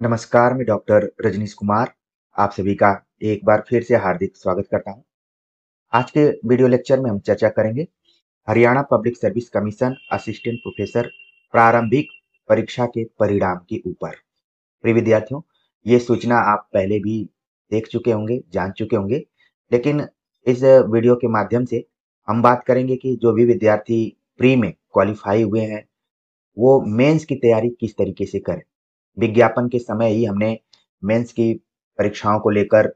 नमस्कार, मैं डॉक्टर रजनीश कुमार आप सभी का एक बार फिर से हार्दिक स्वागत करता हूं। आज के वीडियो लेक्चर में हम चर्चा करेंगे Haryana public service commission assistant professor प्रारंभिक परीक्षा के परिणाम के ऊपर। प्रिय विद्यार्थियों, ये सूचना आप पहले भी देख चुके होंगे, जान चुके होंगे, लेकिन इस वीडियो के माध्यम से हम बात करेंगे कि जो भी विद्यार्थी प्री में क्वालिफाई हुए हैं, वो मेंस की तैयारी किस तरीके से करें। विज्ञापन के समय ही हमने मेंस की परीक्षाओं को लेकर,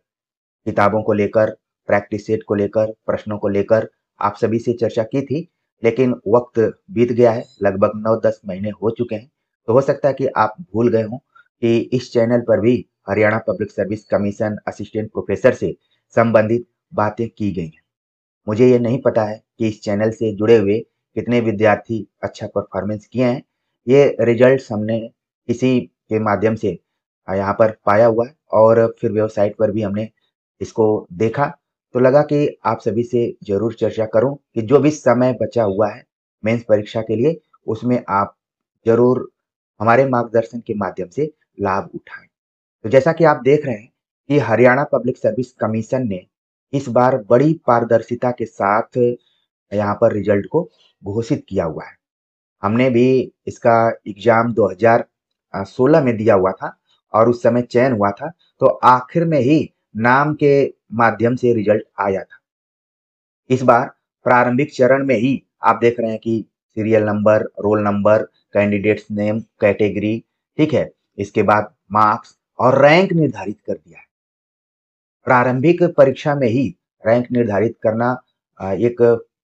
किताबों को लेकर, प्रैक्टिस सेट को लेकर, प्रश्नों को लेकर आप सभी से चर्चा की थी, लेकिन वक्त बीत गया है, लगभग 9-10 महीने हो चुके हैं। तो हो सकता है कि आप भूल गए हों कि इस चैनल पर भी Haryana public service commission assistant professor से संबंधित बातें की गई हैं। मुझे ये नहीं पता है कि इस चैनल से जुड़े हुए कितने विद्यार्थी अच्छा परफॉर्मेंस किए हैं। ये रिजल्ट्स हमने किसी के माध्यम से यहाँ पर पाया हुआ है और फिर वेबसाइट पर भी हमने इसको देखा, तो लगा कि आप सभी से ज़रूर चर्चा करूँ कि जो भी समय बचा हुआ है मेंस परीक्षा के लिए, उसमें आप ज़रूर हमारे मार्गदर्शन के माध्यम से लाभ उठाएँ। तो जैसा कि आप देख रहे हैं कि हरियाणा पब्लिक सर्विस कमीशन ने इस बार बड़ी पारदर्शिता के साथ यहाँ पर रिजल्ट को घोषित किया हुआ है। हमने भी इसका एग्जाम 2016 में दिया हुआ था और उस समय चयन हुआ था, तो आखिर में ही नाम के माध्यम से रिजल्ट आया था। इस बार प्रारंभिक चरण में ही आप देख रहे हैं कि serial number, roll number, candidates name, category, ठीक है? इसके बाद मार्क्स और रैंक निर्धारित कर दिया है। प्रारंभिक परीक्षा में ही रैंक निर्धारित करना एक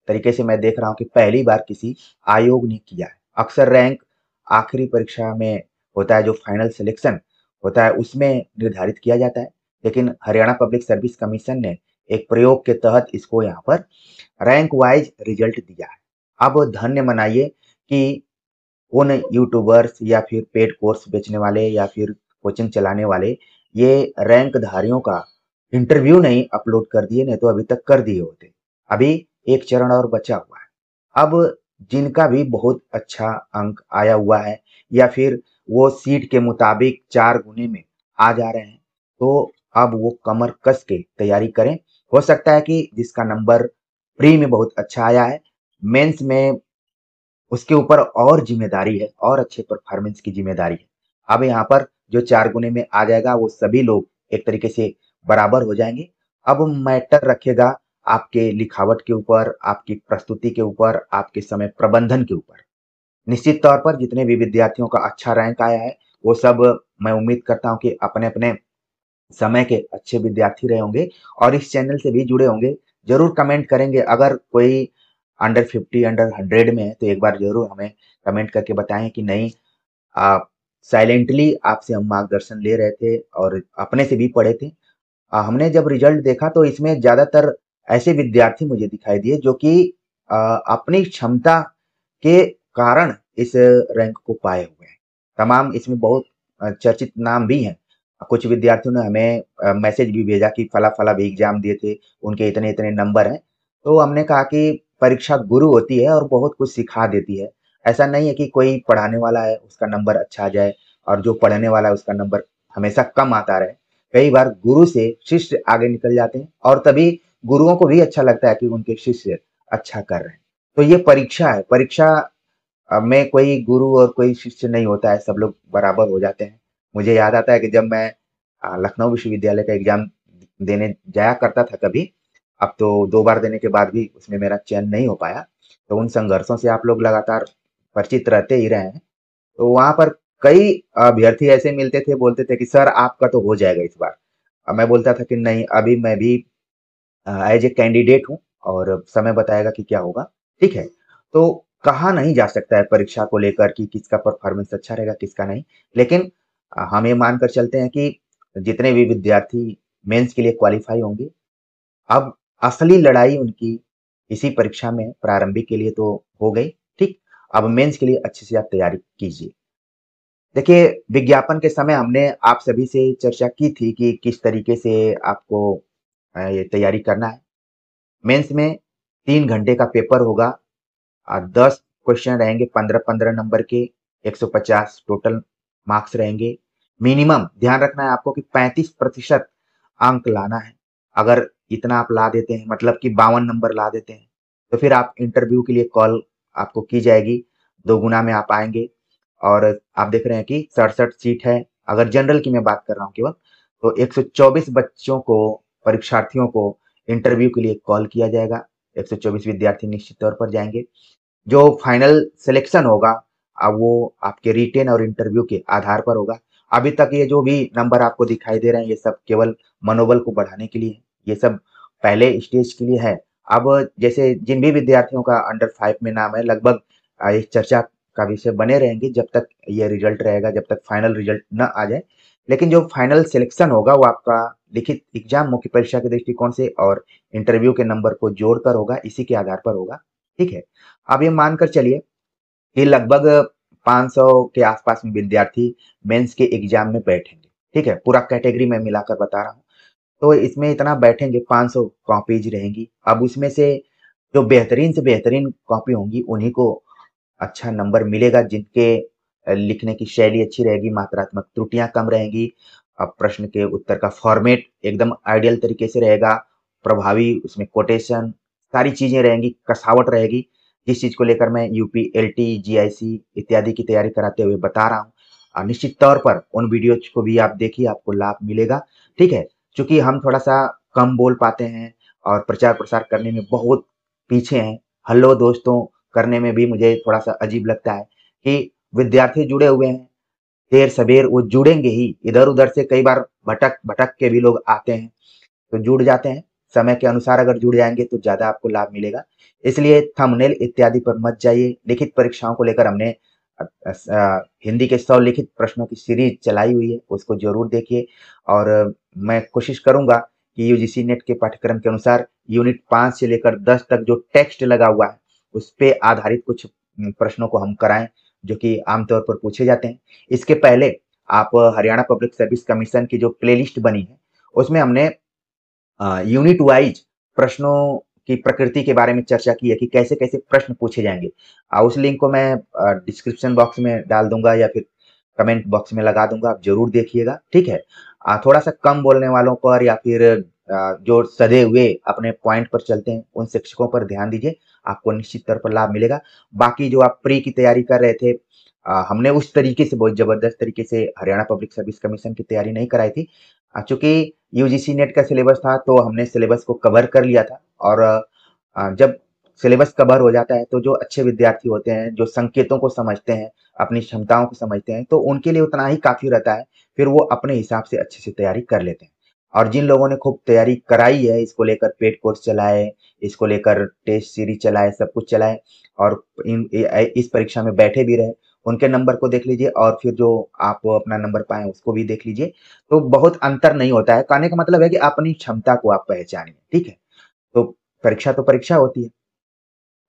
तरीके से मैं देख रहा हूँ कि पहली बार किसी आयोग ने किया है। अक्सर रैंक आखिरी परीक्षा में होता है, जो फाइनल सिलेक्शन होता है उसमें निर्धारित किया जाता है, लेकिन हरियाणा पब्लिक सर्विस कमीशन ने एक प्रयोग के तहत इसको यहाँ पर रैंक वाइज रिजल्ट दिया है। अब धन्य मनाइए कि उन यूट्यूबर्स या फिर पेड कोर्स बेचने वाले या फिर कोचिंग चलाने वाले ये रैंक धारियों का इंटरव्यू नहीं अपलोड कर दिए, नहीं तो अभी तक कर दिए होते। अभी एक चरण और बचा हुआ है। अब जिनका भी बहुत अच्छा अंक आया हुआ है या फिर वो सीट के मुताबिक 4 गुने में आ जा रहे हैं, तो अब वो कमर कस के तैयारी करें। हो सकता है कि जिसका नंबर प्री में बहुत अच्छा आया है, मेंस में उसके ऊपर और ज़िम्मेदारी है और अच्छे परफ़ॉर्मेंस की ज़िम्मेदारी है। अब यहाँ पर जो 4 गुने में आ जाएगा, वो सभी लोग एक तरीके से बराबर हो जाएँगे। अब मैटर रखेगा आपके लिखावट के ऊपर, आपकी प्रस्तुति के ऊपर, आपके समय प्रबंधन के ऊपर। निश्चित तौर पर जितने भी विद्यार्थियों का अच्छा रैंक आया है, वो सब मैं उम्मीद करता हूँ कि अपने-अपने समय के अच्छे विद्यार्थी रहे होंगे और इस चैनल से भी जुड़े होंगे। ज़रूर कमेंट करेंगे, अगर कोई अंडर 50, अंडर 100 में है, तो एक बार ज़रूर हमें कमेंट करके बताएँ कि नहीं, आप साइलेंटली आपसे हम मार्गदर्शन ले रहे थे और अपने से भी पढ़े थे। हमने जब रिजल्ट देखा तो इसमें ज़्यादातर ऐसे विद्यार्थी मुझे दिखाई दिए जो कि अ, अपनी क्षमता के कारण इस रैंक को पाए हुए हैं। तमाम इसमें बहुत चर्चित नाम भी हैं। कुछ विद्यार्थियों ने हमें मैसेज भी भेजा कि फला-फला भी एग्ज़ाम दिए थे, उनके इतने-इतने नंबर हैं। तो हमने कहा कि परीक्षा गुरु होती है और बहुत कुछ सिखा देती है। ऐसा नहीं है कि कोई पढ़ाने वाला है, उसका नंबर अच्छा आ जाए और जो पढ़ने वाला है, उसका नंबर हमेशा कम आता रहे। कई बार गुरु से शिष्य आगे निकल जाते हैं और तभी गुरुओं को भी अच्छा लगता है कि उनके शिष्य अच्छा कर रहे हैं। तो ये परीक्षा है, परीक्षा में कोई गुरु और कोई शिष्य नहीं होता है, सब लोग बराबर हो जाते हैं। मुझे याद आता है कि जब मैं लखनऊ विश्वविद्यालय का एग्ज़ाम देने जाया करता था कभी, अब तो 2 बार देने के बाद भी उसमें मेरा चयन नहीं हो पाया। तो उन संघर्षों से आप लोग लगातार परिचित रहते ही रहे हैं। तो वहाँ पर कई अभ्यर्थी ऐसे मिलते थे, बोलते थे कि सर आपका तो हो जाएगा इस बार। मैं बोलता था कि नहीं, अभी मैं भी एज़ ए कैंडिडेट हूँ और समय बताएगा कि क्या होगा, ठीक है? तो कहा नहीं जा सकता है परीक्षा को लेकर कि किसका परफ़ॉर्मेंस अच्छा रहेगा, किसका नहीं। लेकिन हम ये मानकर चलते हैं कि जितने भी विद्यार्थी मेंस के लिए क्वालीफ़ाई होंगे, अब असली लड़ाई उनकी इसी परीक्षा में प्रारंभिक के लिए तो हो गई, ठीक? अब मेंस के लिए अच्छे से आप तैयारी कीजिए। देखिए, विज्ञापन के समय हमने आप सभी से चर्चा की थी कि किस तरीके से आपको ये तैयारी करना है। मेंस में 3 घंटे का पेपर होगा। 10 क्वेश्चन रहेंगे 15-15 नंबर के, 150 टोटल मार्क्स रहेंगे। मिनिमम ध्यान रखना है आपको कि 35% अंक लाना है। अगर इतना आप ला देते हैं, मतलब कि 52 नंबर ला देते हैं, तो फिर आप इंटरव्यू के लिए कॉल आपको की जाएगी, 2 गुना में आप आएँगे। और आप देख रहे हैं कि 67 सीट है। अगर जनरल की मैं बात कर रहा हूँ केवल, तो 124 बच्चों को, परीक्षार्थियों को इंटरव्यू के लिए कॉल किया जाएगा। 124 विद्यार्थी निश्चित तौर पर जाएँगे। जो फाइनल सिलेक्शन होगा, वो आपके रिटेन और इंटरव्यू के आधार पर होगा। अभी तक ये जो भी नंबर आपको दिखाई दे रहे हैं, ये सब केवल मनोबल को बढ़ाने के लिए है। ये सब पहले स्टेज के लिए है। अब जैसे जिन भी विद्यार्थियों का अंडर 5 में नाम है, लगभग ये चर्चा का विषय बने रहेंगे जब तक ये रिजल्ट रहेगा, जब तक फाइनल रिजल्ट ना आ जाए। लेकिन जो फाइनल सिलेक्शन होगा, वो आपका लिखित एग्जाम, मुख्य परीक्षा के दृष्टिकोण से और इंटरव्यू के नंबर को जोड़कर होगा, इसी के आधार पर होगा। ठीक है? अब ये मानकर चलिए कि लगभग 500 के आसपास में विद्यार्थी मेंस के एग्जाम में बैठेंगे। ठीक है? पूरा कैटेगरी में मिलाकर बता रहा हूँ। तो इसमें इतना बैठेंगे, 500 कॉपीज रहेंगी। अब उसमें से जो बेहतरीन से बेहतरीन कॉपी होंगी, उन्हीं को अच्छा नंबर मिलेगा, जिनके लिखने की शैली अच्छी रहेगी, मात्रात्मक त्रुटियां कम रहेंगी, प्रश्न के उत्तर का फॉर्मेट एकदम आइडियल तरीके से रहेगा, प्रभावी उसमें कोटेशन, सारी चीजें रहेंगी, कसावट रहेगी। जिस चीज को लेकर मैं यूपी एलटी जीआईसी इत्यादि की तैयारी कराते हुए बता रहा हूँ, निश्चित तौर पर उन वीडियोज को भी आप देखिए, आपको लाभ मिलेगा। ठीक है? चूंकि हम थोड़ा सा कम बोल पाते हैं और प्रचार प्रसार करने में बहुत पीछे हैं, हेलो दोस्तों करने में भी मुझे थोड़ा सा अजीब लगता है कि विद्यार्थी जुड़े हुए हैं, देर सबेर वो जुड़ेंगे ही। इधर उधर से कई बार भटक भटक के भी लोग आते हैं, तो जुड़ जाते हैं। समय के अनुसार अगर जुड़ जाएंगे तो ज्यादा आपको लाभ मिलेगा। इसलिए थंबनेल इत्यादि पर मत जाइए। लिखित परीक्षाओं को लेकर हमने हिंदी के 100 लिखित प्रश्नों की सीरीज चलाई हुई है, उसको जरूर देखिए। और मैं कोशिश करूंगा कि यूजीसी नेट के पाठ्यक्रम के अनुसार यूनिट 5 से लेकर 10 तक जो टेक्स्ट लगा हुआ है, उस पे आधारित कुछ प्रश्नों को हम कराएं, जो कि आमतौर पर पूछे जाते हैं। इसके पहले आप हरियाणा पब्लिक सर्विस कमीशन की जो प्लेलिस्ट बनी है, उसमें हमने यूनिट वाइज प्रश्नों की प्रकृति के बारे में चर्चा की है कि कैसे कैसे प्रश्न पूछे जाएंगे। उस लिंक को मैं डिस्क्रिप्शन बॉक्स में डाल दूंगा या फिर कमेंट बॉक्स में लगा दूंगा, आप जरूर देखिएगा। ठीक है? थोड़ा सा कम बोलने वालों पर या फिर जो सधे हुए अपने पॉइंट पर चलते हैं, उन शिक्षकों पर ध्यान दीजिए, आपको निश्चित तौर पर लाभ मिलेगा। बाकी जो आप प्री की तैयारी कर रहे थे, हमने उस तरीके से, बहुत जबरदस्त तरीके से हरियाणा पब्लिक सर्विस कमीशन की तैयारी नहीं कराई थी। चूंकि यूजीसी नेट का सिलेबस था, तो हमने सिलेबस को कवर कर लिया था। और जब सिलेबस कवर हो जाता है, तो जो अच्छे विद्यार्थी होते हैं, जो संकेतों को समझते हैं, अपनी क्षमताओं को समझते हैं, तो उनके लिए उतना ही काफी रहता है। फिर वो अपने हिसाब से अच्छे से तैयारी कर लेते हैं। और जिन लोगों ने खूब तैयारी कराई है, इसको लेकर पेड कोर्स चलाए, इसको लेकर टेस्ट सीरीज चलाए, सब कुछ चलाए, और इस परीक्षा में बैठे भी रहे, उनके नंबर को देख लीजिए, और फिर जो आप अपना नंबर पाए उसको भी देख लीजिए। तो बहुत अंतर नहीं होता है। कहने का मतलब है कि अपनी क्षमता को आप पहचानिए। ठीक है? तो परीक्षा होती है,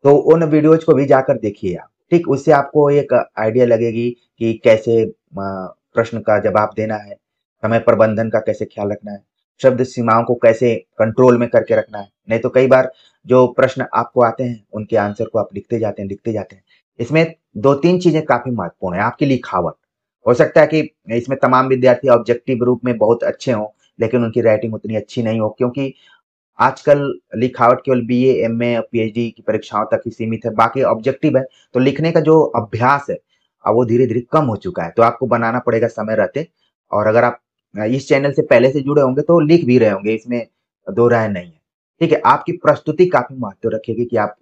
तो उन वीडियोज को भी जाकर देखिए आप। ठीक? उससे आपको एक आइडिया लगेगी कि कैसे प्रश्न का जवाब देना है, समय प्रबंधन का कैसे ख्याल रखना है, शब्द सीमाओं को कैसे कंट्रोल में करके रखना है। नहीं तो कई बार जो प्रश्न आपको आते हैं, उनके आंसर को आप लिखते जाते हैं। इसमें 2-3 चीजें काफी महत्वपूर्ण है। आपकी लिखावट, हो सकता है कि इसमें तमाम विद्यार्थी ऑब्जेक्टिव रूप में बहुत अच्छे हों, लेकिन उनकी राइटिंग उतनी अच्छी नहीं हो, क्योंकि आजकल लिखावट केवल बीए, एमए और पीएचडी की परीक्षाओं तक ही सीमित है। बाकी ऑब्जेक्टिव है, तो लिखने का जो अभ्यास है, वो धीरे-धीरे कम हो चुका है। तो आपको बनाना पड़ेगा समय रहते। और अगर आप इस चैनल से पहले से जुड़े होंगे, तो लिख भी रहे होंगे, इसमें दो राय नहीं है। ठीक है? आपकी प्रस्तुति काफी महत्व रखेगी कि आप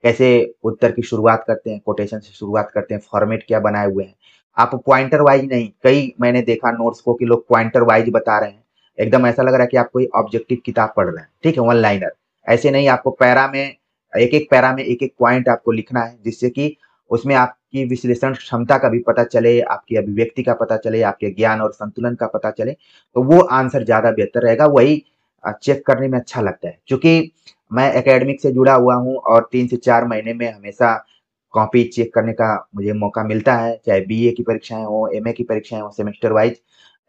कैसे उत्तर की शुरुआत करते हैं, कोटेशन से शुरुआत करते हैं, फॉर्मेट क्या बनाए हुए हैं। आप पॉइंटर वाइज नहीं, कई मैंने देखा नोट्स को कि लोग पॉइंटर वाइज बता रहे हैं। एकदम ऐसा लग रहा है कि आप कोई ऑब्जेक्टिव किताब पढ़ रहे हैं। ठीक है? One liner. ऐसे नहीं, आपको पैरा में, एक-एक पैरा में एक-एक पॉइंट आपको लिखना है, जिससे कि उसमें आपकी विश्लेषण क्षमता का भी पता चले, आपकी अभिव्यक्ति का पता चले, आपके ज्ञान और संतुलन का पता चले, तो वो आंसर ज़्यादा बेहतर रहेगा। वही चेक करने में अच्छा लगता है। चूँकि मैं एकेडमिक से जुड़ा हुआ हूँ और 3 से 4 महीने में हमेशा कॉपी चेक करने का मुझे मौका मिलता है, चाहे बीए की परीक्षाएँ हों, एमए की परीक्षाएँ हों, सेमेस्टर वाइज़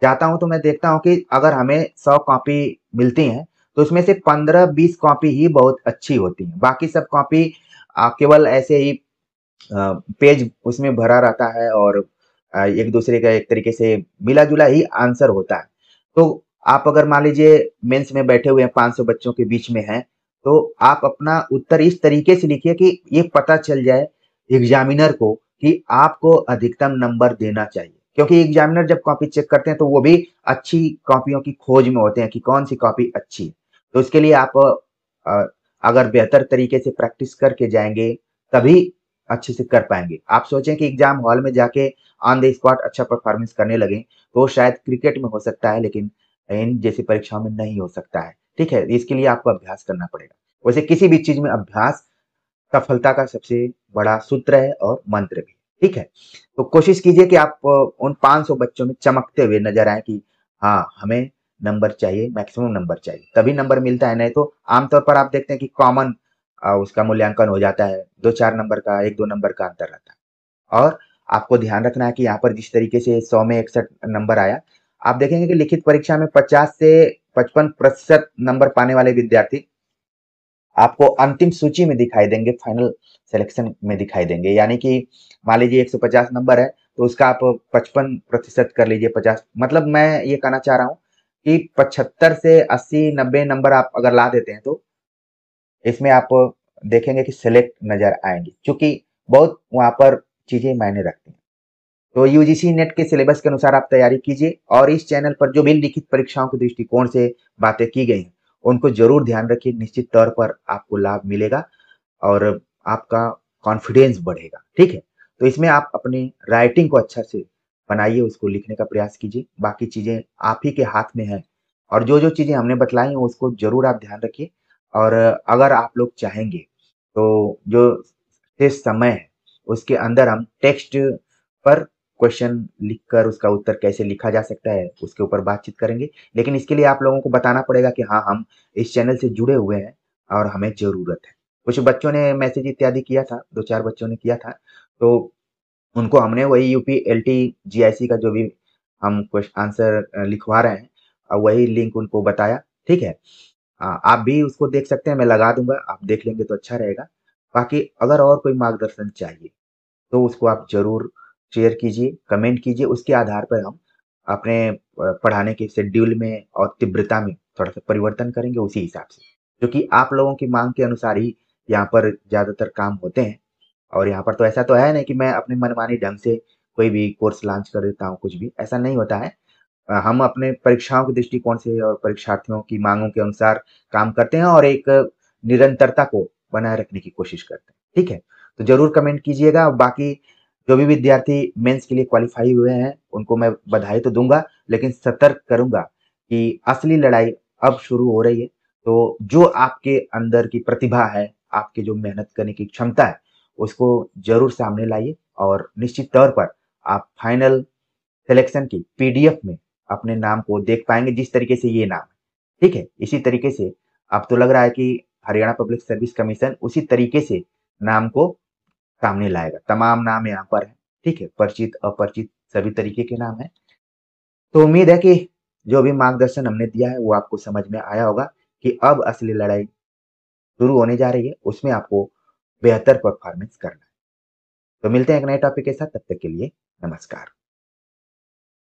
जाता हूँ, तो मैं देखता हूँ कि अगर हमें 100 कॉपी मिलती हैं, तो उसमें से 15-20 कॉपी ही बहुत अच्छी होती हैं। बाकी सब कॉपी केवल ऐसे ही पेज उसमें भरा रहता है, और एक दूसरे का एक तरीके से मिला-जुला ही आंसर होता है। तो आप अगर मान लीजिए मेंस में बैठे हुए हैं 500 बच्चों के बीच में हैं, तो आप अपना उत्तर इस तरीके से लिखिए कि ये पता चल जाए एग्ज़ामिनर को कि आपको अधिकतम नंबर देना चाहिए। क्योंकि एग्ज़ामिनर जब कॉपी चेक करते हैं तो वो भी अच्छी कॉपियों की खोज में होते हैं कि कौन-सी कॉपी अच्छी है। तो इसके लिए आप अ, अगर बेहतर तरीके से प्रैक्टिस करके जाएँगे, तभी अच्छे से कर पाएँगे। आप सोचें कि एग्ज़ाम हॉल में जाके ऑन द स्पॉट अच्छा परफॉर्मेंस करने लगें, तो शायद क्रिकेट में हो सकता है, लेकिन इन जैसी परीक्षाओं में नहीं हो सकता है। ठीक है? इसके लिए आपको अभ्यास करना पड़ेगा। वैसे किसी भी चीज़ में अभ्यास सफलता का सबसे बड़ा सूत्र है और मंत्र भी। ठीक है? तो कोशिश कीजिए कि आप उन 500 बच्चों में चमकते हुए नज़र आएँ कि हाँ, हमें नंबर चाहिए, मैक्सिमम नंबर चाहिए, तभी नंबर मिलता है, नहीं तो आमतौर पर आप देखते हैं कि कॉमन उसका मूल्यांकन हो जाता है, 2-4 नंबर का, 1-2 नंबर का अंतर रहता है। और आपको ध्यान रखना है कि यहाँ पर जिस तरीके से 100 में 61 नंबर आया, आप देखेंगे कि लिखित परीक्षा में 50 से 55% नंबर पाने वाले विद्यार्थी आपको अंतिम सूची में दिखाई देंगे, फाइनल सिलेक्शन में दिखाई देंगे। यानी कि मान लीजिए 150 नंबर है, तो उसका आप 55% कर लीजिए, 50 मतलब मैं ये कहना चाह रहा हूँ कि 75 से 80-90 नंबर आप अगर ला देते हैं, तो इसमें आप देखेंगे कि सेलेक्ट नज़र आएँगे, क्योंकि बहुत वहाँ पर चीज़ें मायने रखती हैं। तो यूजीसी नेट के सिलेबस के अनुसार आप तैयारी कीजिए और इस चैनल पर जो भी लिखित परीक्षाओं के दृष्टिकोण से बातें की गई हैं, उनको ज़रूर ध्यान रखिए। निश्चित तौर पर आपको लाभ मिलेगा और आपका कॉन्फिडेंस बढ़ेगा, ठीक है? तो इसमें आप अपनी राइटिंग को अच्छा से बनाइए, उसको लिखने का प्रयास कीजिए। बाकी चीज़ें आप ही के हाथ में हैं और जो-जो चीज़ें हमने बतलाई हैं, उसको ज़रूर आप ध्यान रखिए। और अगर आप लोग चाहेंगे, तो जो शेष समय है, उसके अंदर हम टेक्स्ट पर क्वेश्चन लिखकर उसका उत्तर कैसे लिखा जा सकता है, उसके ऊपर बातचीत करेंगे। लेकिन इसके लिए आप लोगों को बताना पड़ेगा कि हाँ, हम इस चैनल से जुड़े हुए हैं और हमें ज़रूरत है। कुछ बच्चों ने मैसेज इत्यादि किया था, 2-4 बच्चों ने किया था, तो उनको हमने वही यूपी, एलटी, जीआईसी का जो भी हम आंसर लिखवा रहे हैं, वही लिंक उनको बताया, ठीक है? आप भी उसको देख सकते हैं, मैं लगा दूँगा, आप देख लेंगे तो अच्छा रहेगा। बाकी अगर और कोई मार्गदर्शन चाहिए, तो उसको आप ज़रूर शेयर कीजिए, कमेंट कीजिए, उसके आधार पर हम अपने पढ़ाने के शेड्यूल में और तीव्रता में थोड़ा-सा परिवर्तन करेंगे उसी हिसाब से। क्योंकि आप लोगों की माँग के अनुसार ही यहाँ पर ज़्यादातर काम होते हैं और यहाँ पर तो ऐसा तो है नहीं कि मैं अपनी मनमानी ढंग से कोई भी कोर्स लॉन्च कर देता हूँ, कुछ भी, ऐसा नहीं होता है। हम अपने परीक्षाओं के दृष्टिकोण से और परीक्षार्थियों की माँगों के अनुसार काम करते हैं और एक निरंतरता को बनाए रखने की कोशिश करते हैं, ठीक है? तो ज़रूर कमेंट कीजिएगा। बाकी जो भी विद्यार्थी मेंस के लिए क्वालीफाई हुए हैं, उनको मैं बधाई तो दूँगा, लेकिन सतर्क करूँगा कि असली लड़ाई अब शुरू हो रही है। तो जो आपके अंदर की प्रतिभा है, आपकी जो मेहनत करने की क्षमता है, उसको ज़रूर सामने लाइए और निश्चित तौर पर आप फाइनल सिलेक्शन की पीडीएफ में अपने नाम को देख पाएँगे, जिस तरीके से ये नाम है, ठीक है? इसी तरीके से अब तो लग रहा है कि हरियाणा पब्लिक सर्विस कमीशन उसी तरीके से नाम को सामने लाएगा। तमाम नाम यहाँ पर हैं, ठीक है? परिचित, अपरिचित सभी तरीके के नाम हैं। तो उम्मीद है कि जो भी मार्गदर्शन हमने दिया है, वो आपको समझ में आया होगा कि अब असली लड़ाई शुरू होने जा रही है, उसमें आपको बेहतर परफॉर्मेंस करना है। तो मिलते हैं एक नए टॉपिक के साथ, तब तक के लिए नमस्कार।